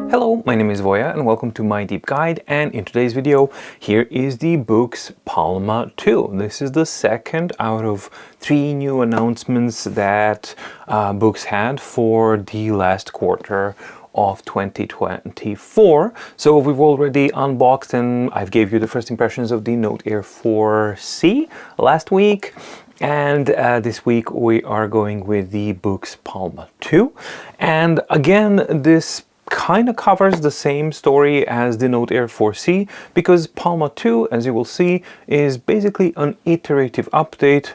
Hello, my name is Voya and welcome to My Deep Guide, and in today's video here is the Boox Palma 2. This is the second out of 3 new announcements that Boox had for the last quarter of 2024. So we've already unboxed and I've gave you the first impressions of the Note Air 4C last week. And this week we are going with the Boox Palma 2. And again, this kind of covers the same story as the Note Air 4C, because Palma 2, as you will see, is basically an iterative update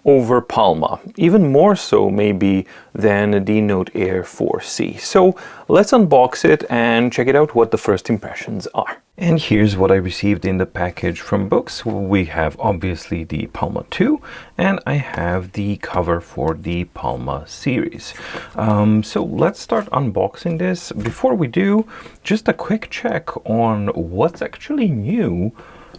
over Palma, even more so maybe than the Note Air 4C. So let's unbox it and check it out what the first impressions are. And here's what I received in the package from Boox. We have obviously the Palma 2, and I have the cover for the Palma series. So let's start unboxing this. Before we do, just a quick check on what's actually new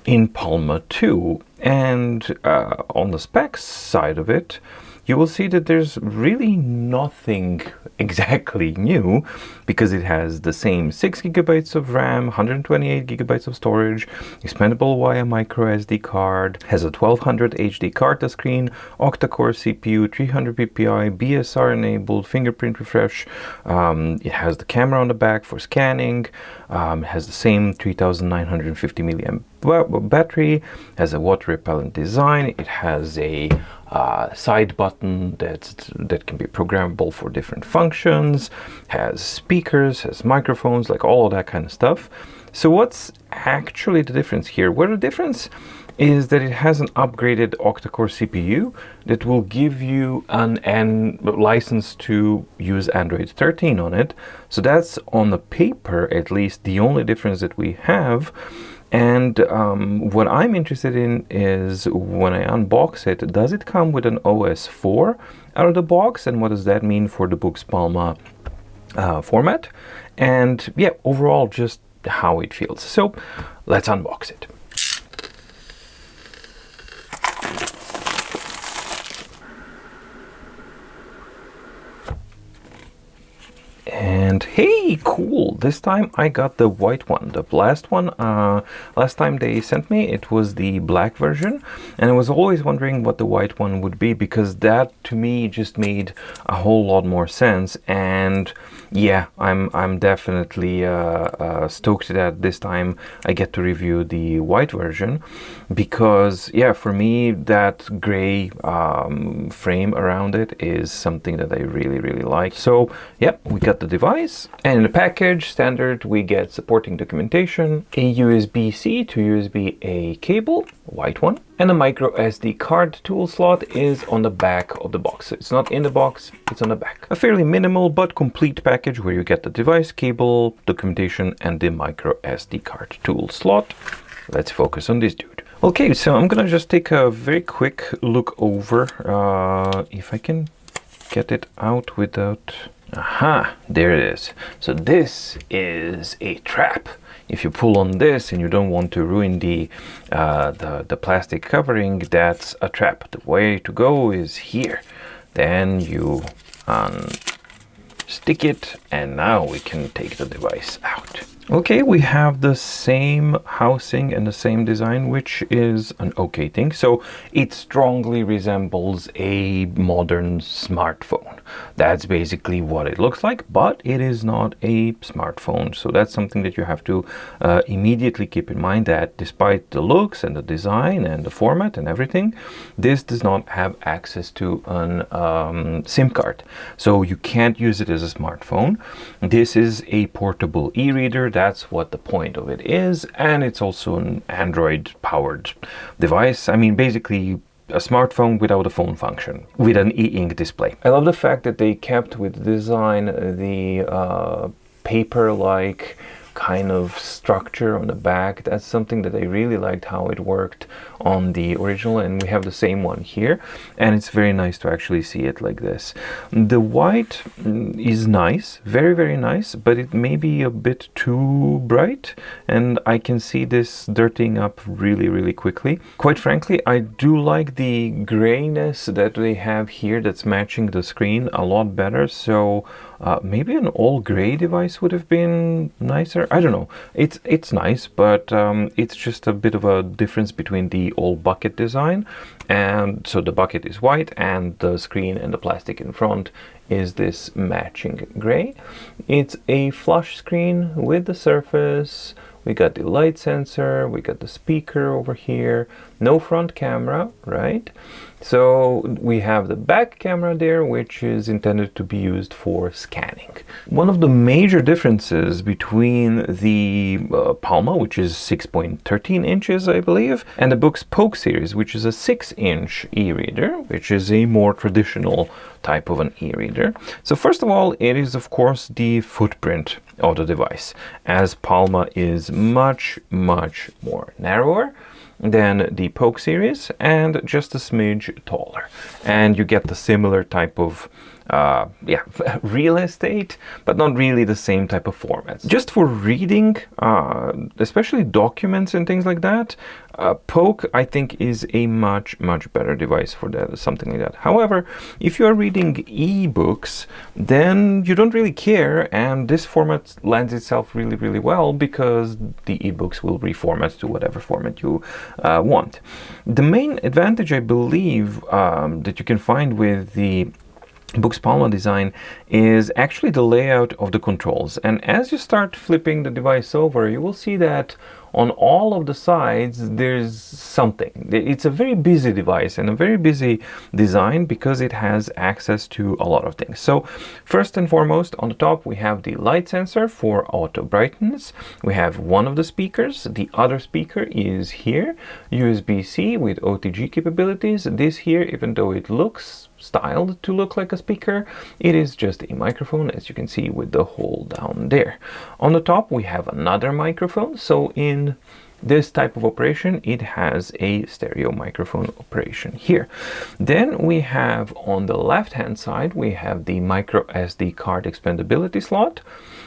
in Palma 2. And on the specs side of it, you will see that there's really nothing exactly new, because it has the same 6 GB of RAM, 128 GB of storage, expandable via micro SD card, has a 1200 HD card screen, octa-core CPU, 300 ppi, BSR enabled, fingerprint refresh. It has the camera on the back for scanning, it has the same 3950 milliamp battery, has a water repellent design, it has a side button that can be programmable for different functions, has speakers, has microphones, like all of that kind of stuff. So what's actually the difference here? Well, the difference is that it has an upgraded octa-core CPU that will give you an license to use Android 13 on it. So that's, on the paper at least, the only difference that we have. And what I'm interested in is, when I unbox it, does it come with an OS 4 out of the box, and what does that mean for the Boox Palma format? And yeah, overall, just how it feels. So let's unbox it. And hey, cool, this time I got the white one. The last one, last time they sent me, it was the black version, and I was always wondering what the white one would be, because that to me just made a whole lot more sense. And yeah, I'm definitely stoked that this time I get to review the white version, because yeah, for me that gray frame around it is something that I really like. So yeah, we got the device, and in the package standard we get supporting documentation, a USB-C to USB-A cable, white one, and a micro SD card tool slot is on the back of the box. It's not in the box, it's on the back. A fairly minimal but complete package where you get the device, cable, documentation, and the micro SD card tool slot. Let's focus on this dude. Okay, so I'm gonna just take a very quick look over, if I can get it out without... Aha, there it is. So this is a trap. If you pull on this and you don't want to ruin the plastic covering, that's a trap. The way to go is here. Then you unstick it, and now we can take the device out. Okay, we have the same housing and the same design, which is an okay thing. So it strongly resembles a modern smartphone. That's basically what it looks like, but it is not a smartphone. So that's something that you have to immediately keep in mind, that despite the looks and the design and the format and everything, this does not have access to an SIM card. So you can't use it as a smartphone. This is a portable e-reader. That's what the point of it is, and it's also an Android powered device. I mean, basically a smartphone without a phone function, with an e-ink display. I love the fact that they kept with the design the paper-like kind of structure on the back. That's something that I really liked, how it worked on the original, and we have the same one here, and it's very nice to actually see it like this. The white is nice, very nice, but it may be a bit too bright, and I can see this dirtying up really quickly. Quite frankly, I do like the grayness that they have here that's matching the screen a lot better. So Maybe an all gray device would have been nicer. I don't know. It's nice, but it's just a bit of a difference between the all bucket design, and so the bucket is white and the screen and the plastic in front is this matching gray. It's a flush screen with the Surface. We got the light sensor, we got the speaker over here, no front camera, right? So we have the back camera there, which is intended to be used for scanning. One of the major differences between the Palma, which is 6.13 inches, I believe, and the Boox Poke series, which is a 6-inch e-reader, which is a more traditional type of an e-reader. So first of all, it is of course the footprint of the device, as Palma is much more narrower than the Poke series and just a smidge taller, and you get the similar type of real estate, but not really the same type of formats. Just for reading, especially documents and things like that, Poke, I think, is a much better device for that, something like that. However, if you are reading ebooks, then you don't really care, and this format lends itself really well because the ebooks will reformat to whatever format you want. The main advantage, I believe, that you can find with the Boox Palma design is actually the layout of the controls. And as you start flipping the device over, you will see that on all of the sides there's something. It's a very busy device and a very busy design because it has access to a lot of things. So first and foremost, on the top we have the light sensor for auto brightness. We have one of the speakers. The other speaker is here, USB-C with OTG capabilities. This here, even though it looks styled to look like a speaker, it is just a microphone, as you can see with the hole down there. On the top we have another microphone, so in this type of operation it has a stereo microphone operation here. Then we have on the left hand side we have the micro SD card expandability slot,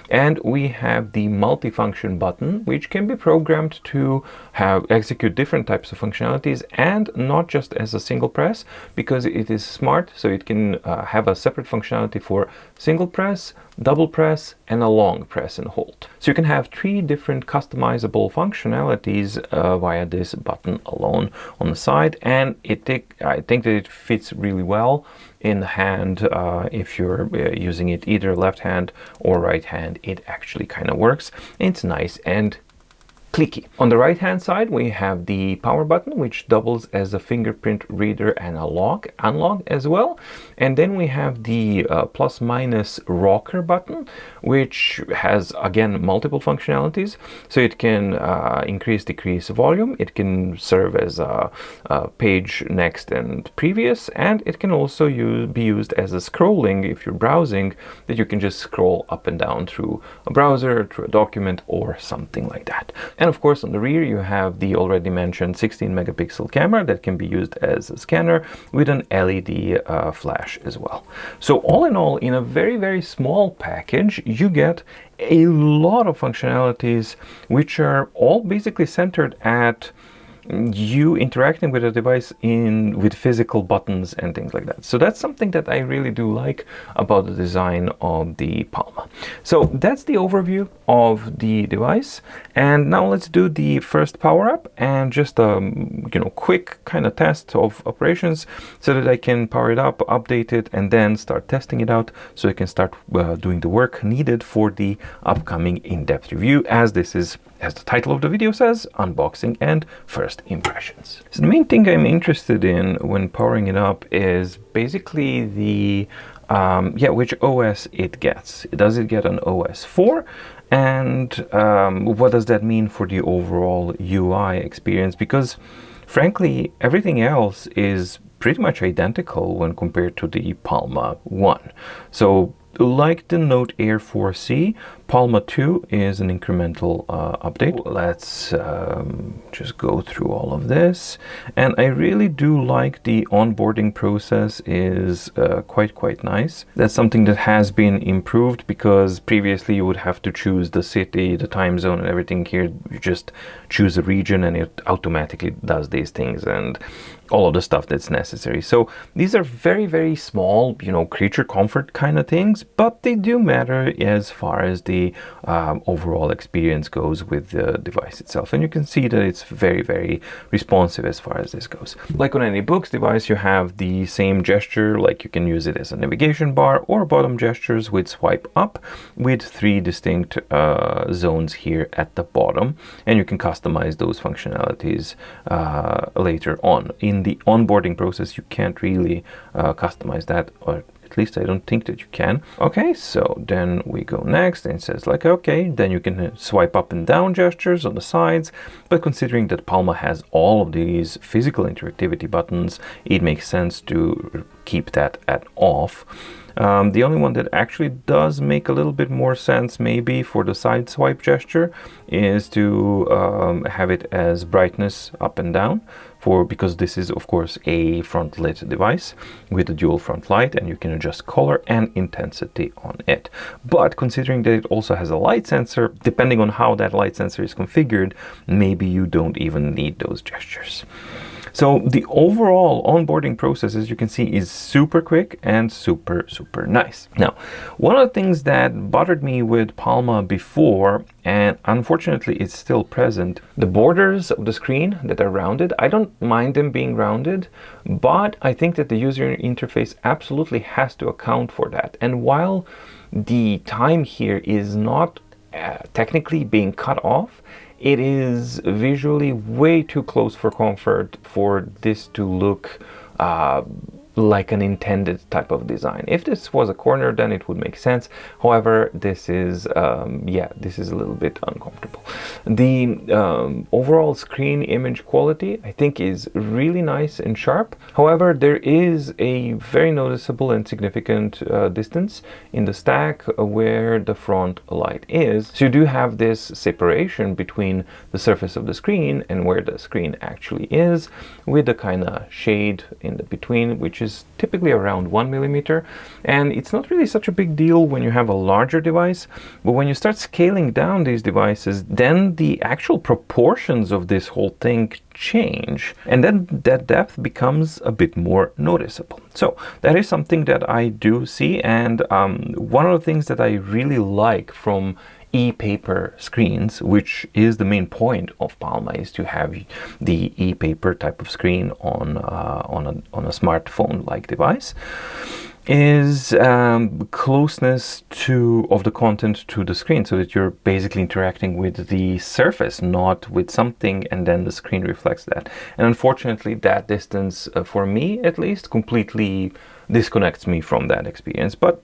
and we have the multifunction button, which can be programmed to execute different types of functionalities, and not just as a single press, because it is smart, so it can have a separate functionality for single press, double press, and a long press and hold. So you can have 3 different customizable functionalities via this button alone on the side, and I think that it fits really well in the hand. If you're using it either left hand or right hand, it actually kind of works. It's nice and clicky. On the right hand side we have the power button, which doubles as a fingerprint reader and a unlock as well. And then we have the plus minus rocker button, which has again multiple functionalities. So it can increase, decrease volume, it can serve as a page next and previous, and it can also be used as a scrolling if you're browsing, that you can just scroll up and down through a browser, through a document, or something like that. And of course on the rear you have the already mentioned 16 megapixel camera that can be used as a scanner with an LED flash as well. So all in all, in a very small package, you get a lot of functionalities which are all basically centered at you interacting with the device with physical buttons and things like that. So that's something that I really do like about the design of the Palma. So that's the overview of the device, and now let's do the first power up and just quick kind of test of operations so that I can power it up, update it, and then start testing it out so I can start doing the work needed for the upcoming in-depth review, as this is, as the title of the video says, unboxing and first impressions. So the main thing I'm interested in when powering it up is basically the which OS it gets. Does it get an OS 4? And what does that mean for the overall UI experience? Because frankly, everything else is pretty much identical when compared to the Palma 1. So like the Note Air 4C, Palma 2 is an incremental update. Let's just go through all of this. And I really do like the onboarding process is quite nice. That's something that has been improved, because previously you would have to choose the city, the time zone, and everything. Here you just choose a region and it automatically does these things. And all of the stuff that's necessary. So these are very, very small, creature comfort kind of things, but they do matter as far as the overall experience goes with the device itself. And you can see that it's very, very responsive as far as this goes. Like on any Boox device, you have the same gesture, like you can use it as a navigation bar or bottom gestures with swipe up with 3 distinct zones here at the bottom. And you can customize those functionalities later on. In the onboarding process, you can't really customize that, or at least I don't think that you can. Okay, so then we go next, and it says like, okay, then you can swipe up and down gestures on the sides, but considering that Palma has all of these physical interactivity buttons, it makes sense to keep that at off. The only one that actually does make a little bit more sense maybe for the side swipe gesture is to have it as brightness up and down, because this is of course a front lit device with a dual front light, and you can adjust color and intensity on it. But considering that it also has a light sensor, depending on how that light sensor is configured, maybe you don't even need those gestures. So the overall onboarding process, as you can see, is super quick and super, super nice. Now, one of the things that bothered me with Palma before, and unfortunately it's still present, the borders of the screen that are rounded. I don't mind them being rounded, but I think that the user interface absolutely has to account for that. And while the time here is not technically being cut off, it is visually way too close for comfort for this to look like an intended type of design. If this was a corner, then it would make sense. However, this is this is a little bit uncomfortable. The overall screen image quality, I think, is really nice and sharp. However, there is a very noticeable and significant distance in the stack where the front light is. So you do have this separation between the surface of the screen and where the screen actually is, with a kind of shade in the between, which is typically around 1 millimeter. And it's not really such a big deal when you have a larger device, but when you start scaling down these devices, then the actual proportions of this whole thing change, and then that depth becomes a bit more noticeable. So that is something that I do see, and one of the things that I really like from e-paper screens, which is the main point of Palma, is to have the e-paper type of screen on a smartphone like device, is closeness of the content to the screen, so that you're basically interacting with the surface, not with something, and then the screen reflects that. And unfortunately, that distance, for me at least, completely disconnects me from that experience. But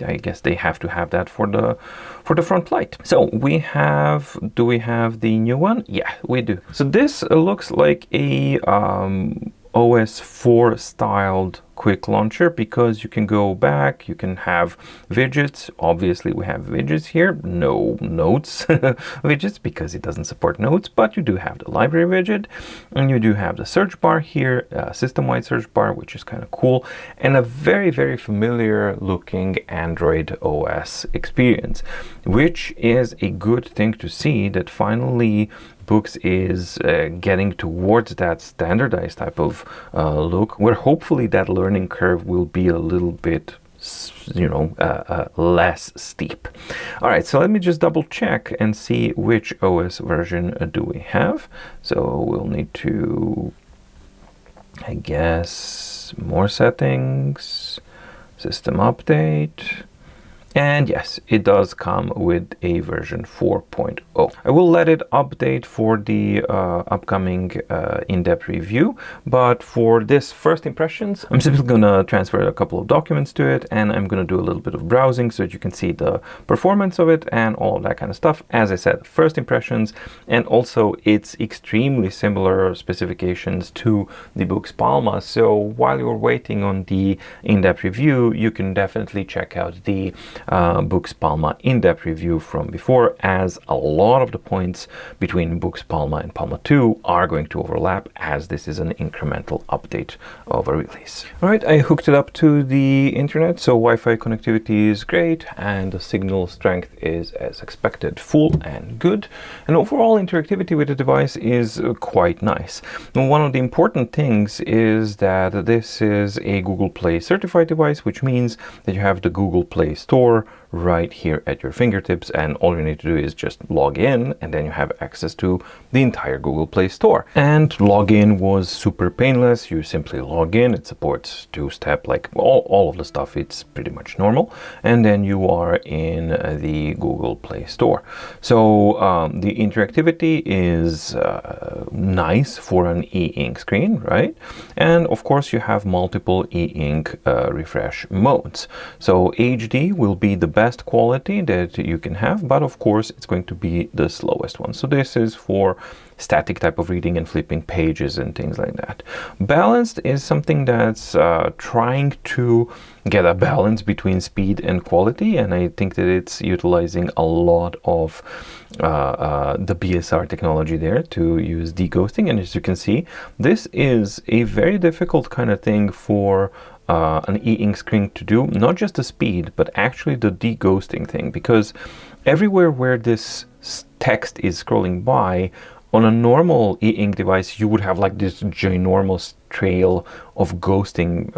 I guess they have to have that for the front light. So do we have the new one? Yeah, we do. So this looks like a OS 4 styled quick launcher, because you can go back, you can have widgets. Obviously we have widgets here, no notes widgets because it doesn't support notes, but you do have the library widget, and you do have the search bar here, system-wide search bar, which is kind of cool, and a very, very familiar looking Android OS experience, which is a good thing to see, that finally Boox is getting towards that standardized type of look, where hopefully that learning curve will be a little bit less steep. All right, so let me just double check and see which OS version do we have. So we'll need to, I guess, more settings, system update. And yes, it does come with a version 4.0. I will let it update for the upcoming in-depth review, but for this first impressions, I'm simply gonna transfer a couple of documents to it, and I'm gonna do a little bit of browsing so that you can see the performance of it and all of that kind of stuff. As I said, first impressions, and also it's extremely similar specifications to the Boox Palma. So while you're waiting on the in-depth review, you can definitely check out the Boox Palma in-depth review from before, as a lot of the points between Boox Palma and Palma 2 are going to overlap, as this is an incremental update of a release. All right, I hooked it up to the internet, so Wi-Fi connectivity is great and the signal strength is as expected, full and good, and overall interactivity with the device is quite nice. And one of the important things is that this is a Google Play certified device, which means that you have the Google Play Store right here at your fingertips, and all you need to do is just log in, and then you have access to the entire Google Play Store. And login was super painless. You simply log in, it supports two-step, like all of the stuff, it's pretty much normal, and then you are in the Google Play Store. So the interactivity is nice for an e-ink screen, right? And of course you have multiple e-ink refresh modes. So HD will be the best quality that you can have, but of course it's going to be the slowest one. So this is for static type of reading and flipping pages and things like that. Balanced is something that's trying to get a balance between speed and quality, and I think that it's utilizing a lot of the BSR technology there to use deghosting. And as you can see, this is a very difficult kind of thing for an e-ink screen to do, not just the speed, but actually the deghosting thing, because everywhere where this text is scrolling by, on a normal e-ink device, you would have like this ginormous trail of ghosting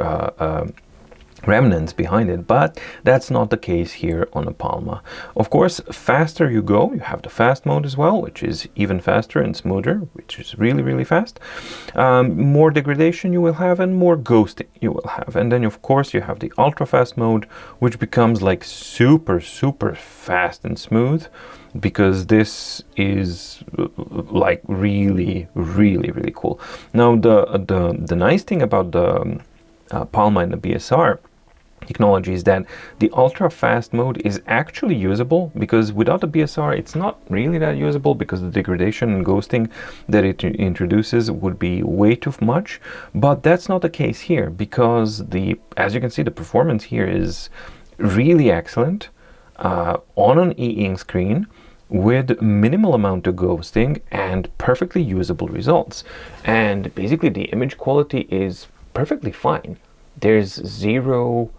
remnants behind it, but that's not the case here on a Palma. Of course, faster you go, you have the fast mode as well, which is even faster and smoother, which is really, really fast. More degradation you will have and more ghosting you will have. And then of course you have the ultra fast mode, which becomes like super, super fast and smooth, because this is like really, really, really cool. Now the nice thing about the Palma and the BSR technology is that the ultra fast mode is actually usable, because without the BSR it's not really that usable, because the degradation and ghosting that it introduces would be way too much. But that's not the case here, because as you can see, the performance here is really excellent on an e-ink screen with minimal amount of ghosting and perfectly usable results. And basically the image quality is perfectly fine. There's zero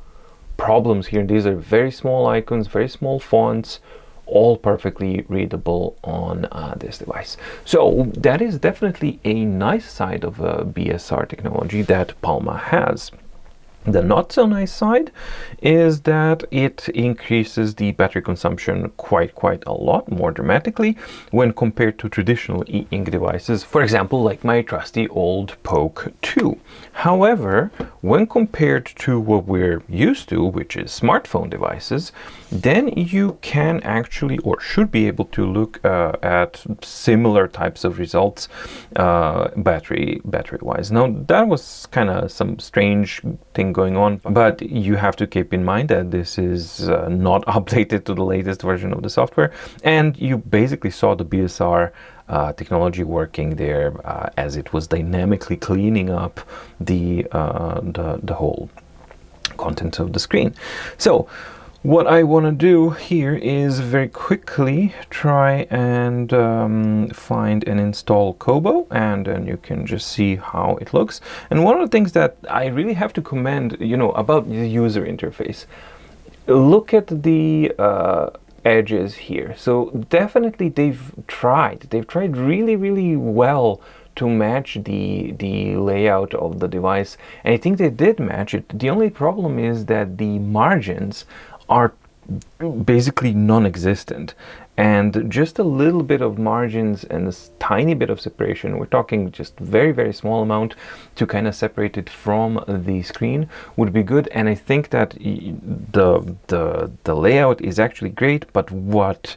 problems here. These are very small icons, very small fonts, all perfectly readable on this device. So that is definitely a nice side of BSR technology that Palma has. The not so nice side is that it increases the battery consumption quite a lot more dramatically when compared to traditional e-ink devices, for example, like my trusty old Poke 2. However, when compared to what we're used to, which is smartphone devices, then you can actually, or should be able to, look at similar types of results battery wise. Now that was kind of some strange thing going on, but you have to keep in mind that this is not updated to the latest version of the software, and you basically saw the BSR technology working there as it was dynamically cleaning up the whole content of the screen. So what I want to do here is very quickly try and find and install Kobo, and then you can just see how it looks. And one of the things that I really have to commend, about the user interface, look at the edges here. So definitely they've tried really well to match the layout of the device, and I think they did match it. The only problem is that the margins are basically non-existent, and just a little bit of margins and a tiny bit of separation, we're talking just very small amount, to kind of separate it from the screen would be good. And I think that the layout is actually great, but what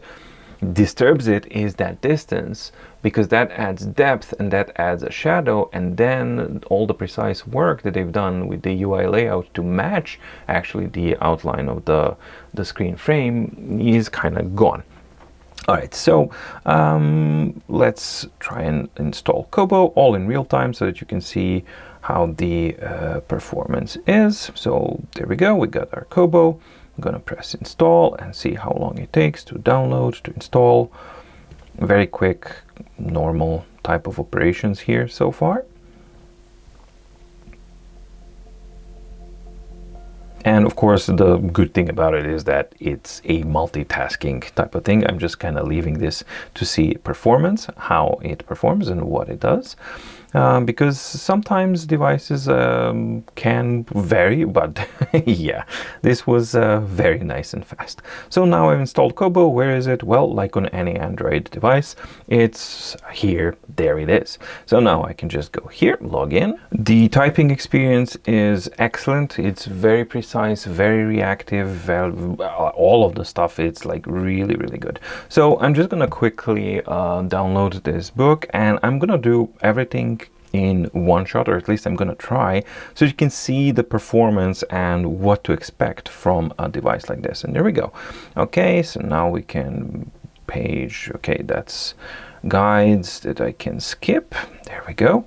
disturbs it is that distance, because that adds depth and that adds a shadow, and then all the precise work that they've done with the UI layout to match actually the outline of the screen frame is kind of gone. All right, so let's try and install Kobo all in real time so that you can see how the performance is. So there we go, we got our Kobo. I'm gonna press install and see how long it takes to download, to install. Very quick, normal type of operations here so far. And of course, the good thing about it is that it's a multitasking type of thing. I'm just kind of leaving this to see performance, how it performs and what it does. Because sometimes devices can vary, but yeah, this was very nice and fast. So now I've installed Kobo. Where is it? Well, like on any Android device, it's here, there it is. So now I can just go here, log in. The typing experience is excellent. It's very precise, very reactive, all of the stuff, it's like really, really good. So I'm just gonna quickly download this book, and I'm gonna do everything in one shot, or at least I'm gonna try, so you can see the performance and what to expect from a device like this. And there we go. Okay, so now we can page, okay, that's guides that I can skip. There we go.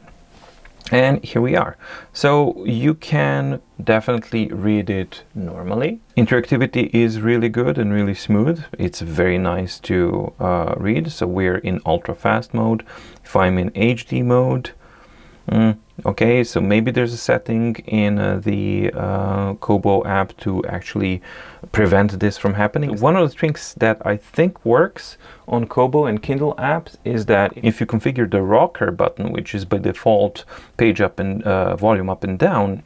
And here we are. So you can definitely read it normally. Interactivity is really good and really smooth. It's very nice to read. So we're in ultra fast mode. If I'm in HD mode, okay, so maybe there's a setting in the Kobo app to actually prevent this from happening. One of the things that I think works on Kobo and Kindle apps is that if you configure the rocker button, which is by default page up and volume up and down,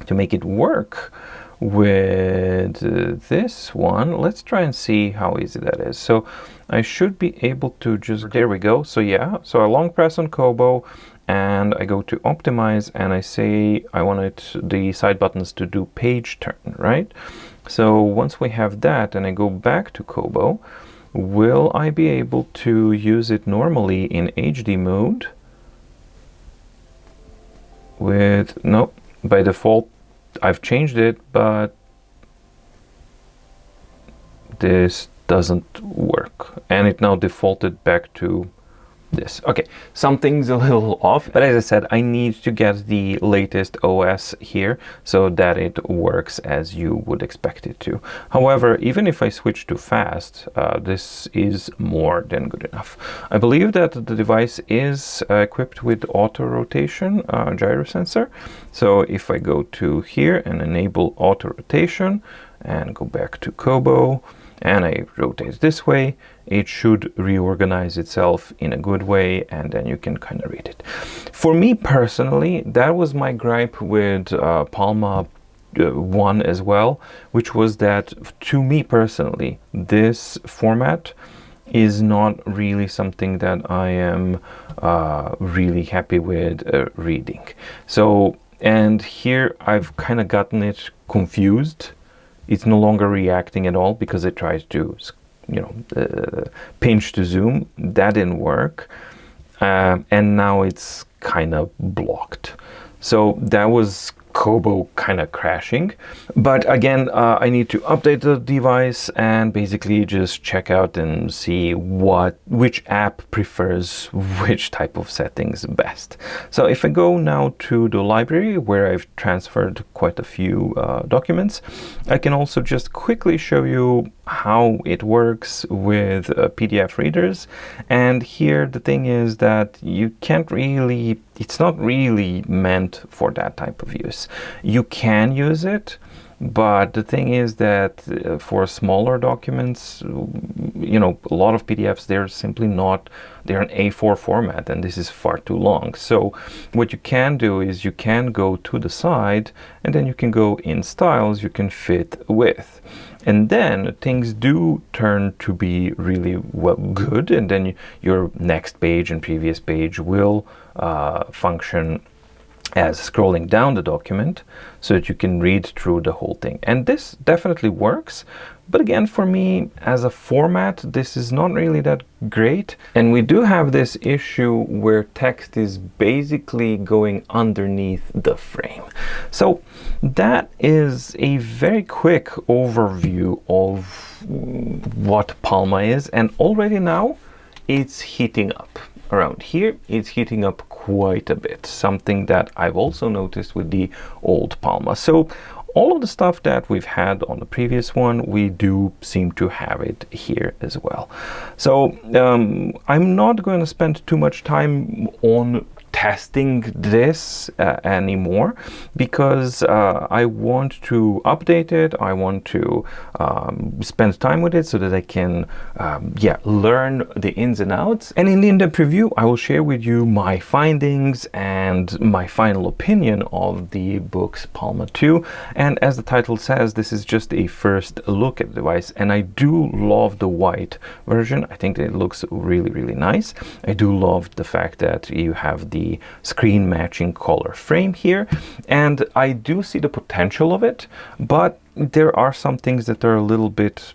to make it work with this one, let's try and see how easy that is. So I should be able to just, there we go. So yeah, so I long press on Kobo, and I go to optimize, and I say I wanted the side buttons to do page turn, right? So once we have that, and I go back to Kobo, will I be able to use it normally in HD mode? With, no, by default I've changed it, but this doesn't work, and it now defaulted back to this. Okay, something's a little off, but as I said, I need to get the latest OS here so that it works as you would expect it to. However, even if I switch to fast, this is more than good enough. I believe that the device is equipped with auto rotation gyro sensor. So if I go to here and enable auto rotation and go back to Kobo, and I rotate this way, it should reorganize itself in a good way, and then you can kind of read it. For me personally, that was my gripe with Palma 1 as well, which was that to me personally, this format is not really something that I am really happy with reading. So, and here I've kind of gotten it confused. It's no longer reacting at all because it tries to, you know, pinch to zoom. That didn't work. And now it's kind of blocked. So that was Kobo kind of crashing. But again, I need to update the device and basically just check out and see which app prefers which type of settings best. So if I go now to the library where I've transferred quite a few documents, I can also just quickly show you how it works with PDF readers. And here the thing is that you can't really, it's not really meant for that type of use. You can use it, but the thing is that for smaller documents, you know, a lot of PDFs, they're simply not, they're an A4 format, and this is far too long. So what you can do is you can go to the side, and then you can go in styles, you can fit with. And then things do turn to be really good, and then your next page and previous page will function as scrolling down the document so that you can read through the whole thing. And this definitely works, but again, for me as a format, this is not really that great. And we do have this issue where text is basically going underneath the frame. So that is a very quick overview of what Palma is, and already now it's heating up. Around here, it's heating up quite a bit, something that I've also noticed with the old Palma. So all of the stuff that we've had on the previous one, we do seem to have it here as well. So I'm not going to spend too much time on testing this anymore, because I want to update it. I want to spend time with it so that I can learn the ins and outs. And in the in-depth review, I will share with you my findings and my final opinion of the Boox Palma 2. And as the title says, this is just a first look at the device, and I do love the white version. I think that it looks really, really nice. I do love the fact that you have the screen matching color frame here, and I do see the potential of it, but there are some things that are a little bit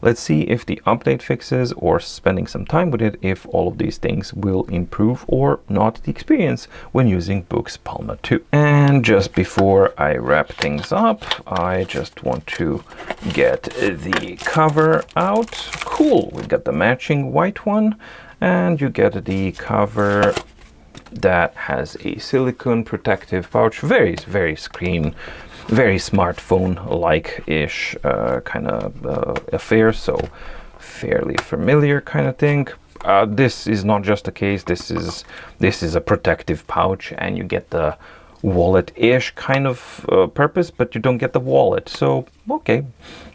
let's see if the update fixes, or spending some time with it, if all of these things will improve or not the experience when using Boox Palma 2. And just before I wrap things up, I just want to get the cover out. Cool, we got the matching white one, and you get the cover that has a silicone protective pouch. Very, very very smartphone-like-ish kind of affair, so fairly familiar kind of thing. This is not just a case, this is a protective pouch, and you get the wallet-ish kind of purpose, but you don't get the wallet, so okay.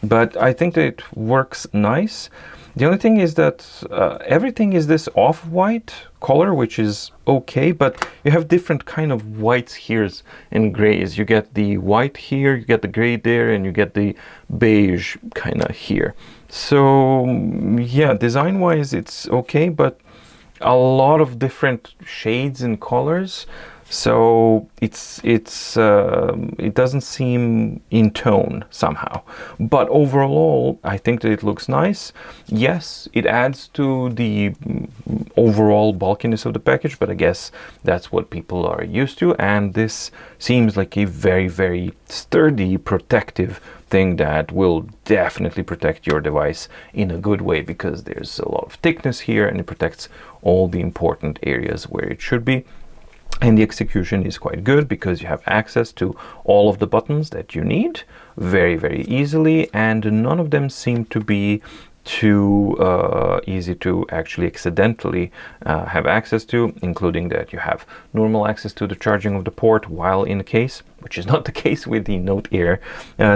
But I think that it works nice. The only thing is that everything is this off-white color, which is okay, but you have different kind of whites here and grays. You get the white here, you get the gray there, and you get the beige kind of here. So yeah, design-wise it's okay, but a lot of different shades and colors. So it doesn't seem in tone somehow, but overall I think that it looks nice. Yes, it adds to the overall bulkiness of the package, but I guess that's what people are used to, and this seems like a very, very sturdy protective thing that will definitely protect your device in a good way, because there's a lot of thickness here and it protects all the important areas where it should be. And the execution is quite good, because you have access to all of the buttons that you need very, very easily, and none of them seem to be too easy to actually accidentally have access to, including that you have normal access to the charging of the port while in the case, which is not the case with the Note Air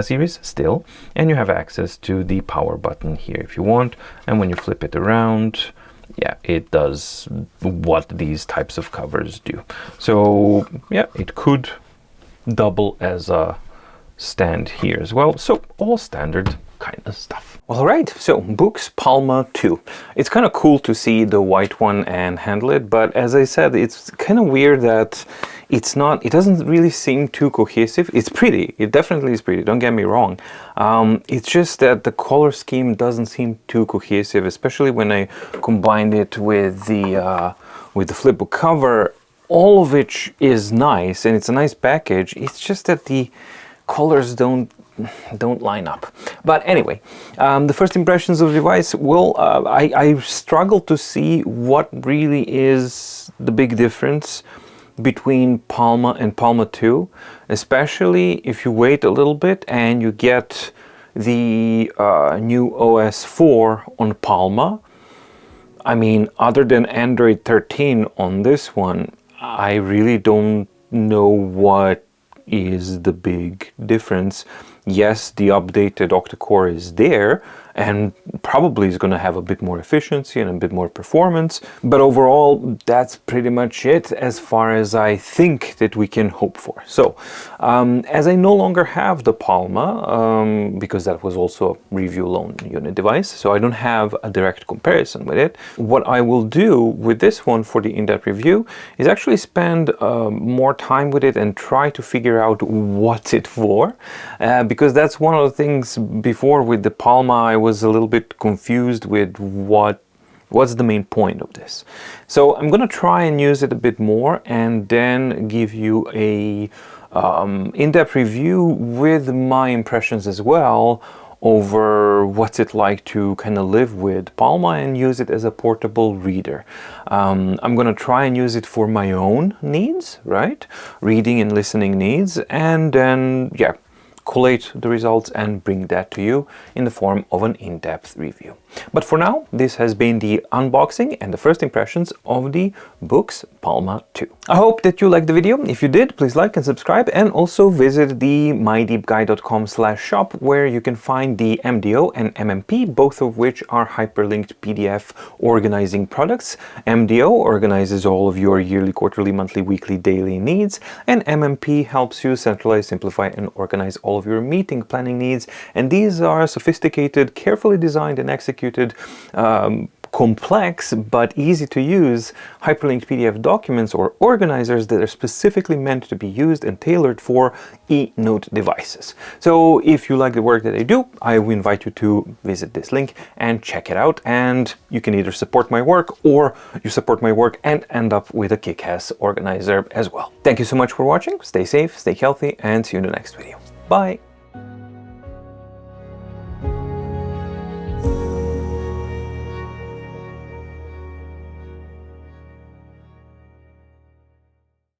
series still, and you have access to the power button here if you want, and when you flip it around, yeah, it does what these types of covers do. So yeah, it could double as a stand here as well. So all standard kind of stuff. All right, so Boox Palma 2. It's kind of cool to see the white one and handle it, but as I said, it's kind of weird that it doesn't really seem too cohesive. It's pretty, it definitely is pretty, don't get me wrong. It's just that the color scheme doesn't seem too cohesive, especially when I combined it with the flipbook cover, all of which is nice, and it's a nice package. It's just that the colors don't line up. But anyway, the first impressions of the device, well, I struggle to see what really is the big difference between Palma and Palma 2, especially if you wait a little bit and you get the new OS 4 on Palma. I mean, other than Android 13 on this one, I really don't know what is the big difference. Yes, the updated octa-core is there, and probably is going to have a bit more efficiency and a bit more performance, but overall that's pretty much it as far as I think that we can hope for. So as I no longer have the Palma, because that was also a review loan unit device, so I don't have a direct comparison with it, what I will do with this one for the in-depth review is actually spend more time with it and try to figure out what's it for, because that's one of the things before with the Palma I was a little bit confused with what's the main point of this. So I'm gonna try and use it a bit more and then give you a in-depth review with my impressions as well over what's it like to kind of live with Palma and use it as a portable reader. I'm gonna try and use it for my own needs, right? Reading and listening needs, and then yeah, collate the results and bring that to you in the form of an in-depth review. But for now, this has been the unboxing and the first impressions of the Boox Palma 2. I hope that you liked the video. If you did, please like and subscribe, and also visit the mydeepguide.com/shop, where you can find the MDO and MMP, both of which are hyperlinked PDF organizing products. MDO organizes all of your yearly, quarterly, monthly, weekly, daily needs, and MMP helps you centralize, simplify, and organize all of your meeting planning needs. And these are sophisticated, carefully designed and executed, complex but easy to use hyperlinked PDF documents or organizers that are specifically meant to be used and tailored for e-note devices. So if you like the work that I do, I invite you to visit this link and check it out, and you can either support my work or you support my work and end up with a kick-ass organizer as well. Thank you so much for watching. Stay safe, stay healthy, and see you in the next video. Bye!